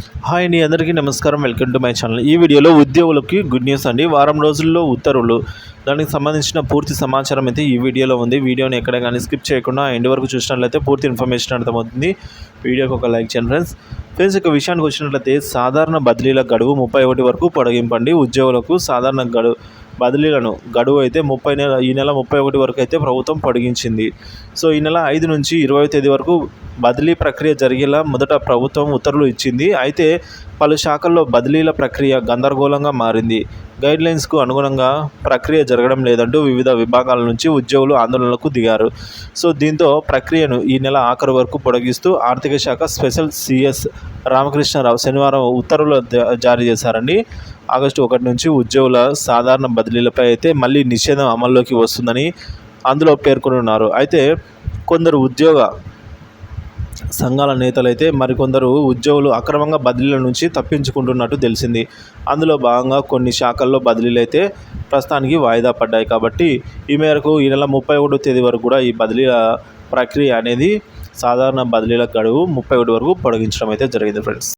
Hi అండి, అందరికీ నమస్కారం. Welcome to my channel. ఈ వీడియోలో ఉద్యోగులకి గుడ్ న్యూస్ అండి. వారం రోజుల్లో ఉత్తర్వులు, దానికి సంబంధించిన పూర్తి సమాచారం అయితే ఈ వీడియోలో ఉంది. వీడియోని ఎక్కడ కానీ స్కిప్ చేయకుండా ఎండ్ వరకు చూసినట్లయితే పూర్తి ఇన్ఫర్మేషన్ అర్థమవుతుంది. వీడియోకి ఒక లైక్ చేయండి ఫ్రెండ్స్. ఇక విషయానికి వచ్చినట్లయితే సాధారణ బదిలీల గడువు 31 వరకు పొడిగింపండి. ఉద్యోగులకు సాధారణ బదిలీలను గడువు అయితే ఈ నెల 31 వరకు అయితే ప్రభుత్వం పొడిగించింది. సో ఈ నెల 5 నుంచి 20వ తేదీ వరకు బదిలీ ప్రక్రియ జరిగేలా మొదట ప్రభుత్వం ఉత్తర్వులు ఇచ్చింది. అయితే పలు శాఖల్లో బదిలీల ప్రక్రియ గందరగోళంగా మారింది. గైడ్లైన్స్కు అనుగుణంగా ప్రక్రియ జరగడం లేదంటూ వివిధ విభాగాల నుంచి ఉద్యోగులు ఆందోళనలకు దిగారు. సో దీంతో ప్రక్రియను ఈ నెల ఆఖరు వరకు పొడిగిస్తూ ఆర్థిక శాఖ స్పెషల్ సిఎస్ రామకృష్ణారావు శనివారం ఉత్తర్వులు జారీ చేశారండి. ఆగస్టు 1 నుంచి ఉద్యోగుల సాధారణ బదిలీలపై అయితే మళ్ళీ నిషేధం అమల్లోకి వస్తుందని అందులో పేర్కొన్నారు. అయితే కొందరు ఉద్యోగ సంఘాల నేతలైతే మరికొందరు ఉద్యోగులు అక్రమంగా బదిలీల నుంచి తప్పించుకుంటున్నట్టు తెలిసింది. అందులో భాగంగా కొన్ని శాఖల్లో బదిలీలు అయితే ప్రస్తుతానికి వాయిదా పడ్డాయి. కాబట్టి ఈ మేరకు ఈ నెల 31వ తేదీ వరకు కూడా ఈ బదిలీల ప్రక్రియ అనేది సాధారణ బదిలీల గడువు 31 వరకు పొడిగించడం అయితే జరిగింది ఫ్రెండ్స్.